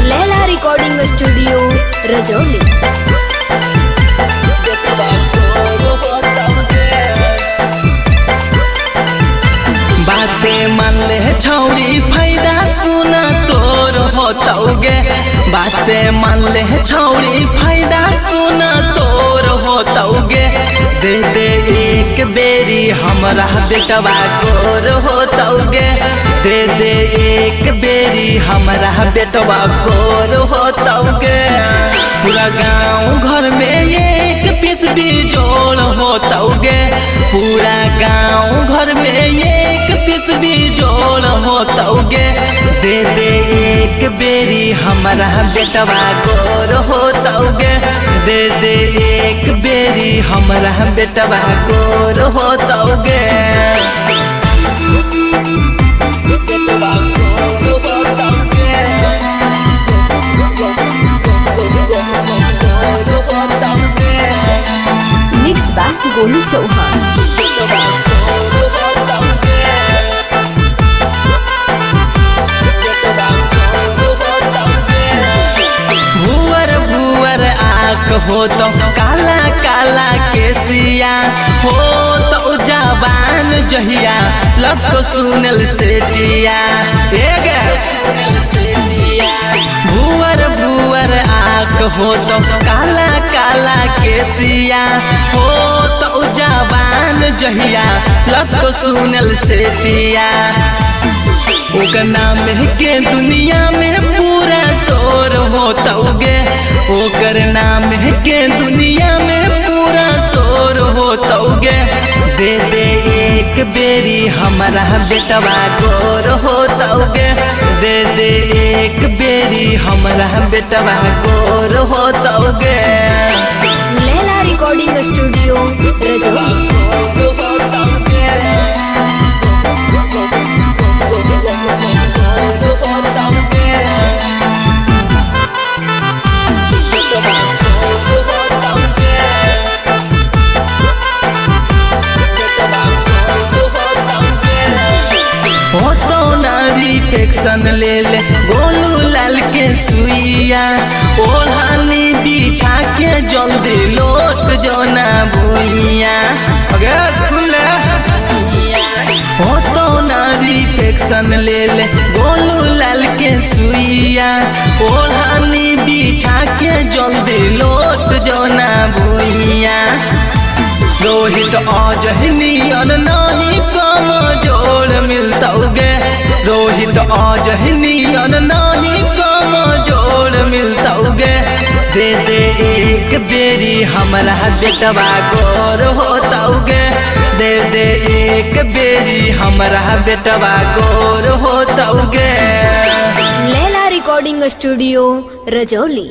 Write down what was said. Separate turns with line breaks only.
लैला recording studio Rajauli.
बातें मान ले छौरी फायदा सुना तोर होतौगे। बातें मान ले छौरी फायदा सुना तोर होतौगे। दे दे एक बेरी हमरा बेटवा गोर होतौगे। दे दे एक बेरी हमरा बेटवा गोर होतौगे। पूरा गाँव घर में एक पीस भी जोड़ होतौगे। पूरा गाँव घर में एक पीस भी जोड़ होतौगे। दे दे एक बेरी हमरा बेटवा गोर होतौगे। दे दे एक बेरी हमरा बेटवा गोर होतौगे। बेटवा गोर होतौगे।
Mix by Golu Chauhan.
हो तो काला काला केसिया हो तो जवान जहिया लग तो सुनल सेटिया। भुअर भुअर आँख हो तो काला काला केसिया हो तो जवान जहिया लग तो सुनल सेटिया। ओकर नाम के दुनिया में पूरा शोर होतौगे। ओकर नाम के दुनिया में पूरा शोर होतौगे। दे दे एक बेरी हमरा बेटवा गोर होतौगे। दे दे एक बेरी हमरा बेटवा गोर होतौगे।
लैला रिकॉर्डिंग स्टूडियो रजौली।
इन्फेक्शन ले ले गोलू लाल के सुइया। ओढ़ानी बिछा के जल्दी लोट जोना भुइया। अगर सुन ले हो तो नारी इन्फेक्शन ले ले गोलू लाल के सुइया। ओढ़ानी बिछा के जल्दी लोट जोना भुइया। रोहित अजहनियन नहीं कम जोड़ मिलतौगे। रोहित अजहनियन नहीं कम जोड़ मिलतौगे। दे दे एक बेरी हमरा बेटवा गोर होतौगे। दे दे एक बेरी हमरा बेटवा गोर होतौगे।
लैला रिकॉर्डिंग स्टूडियो रजौली।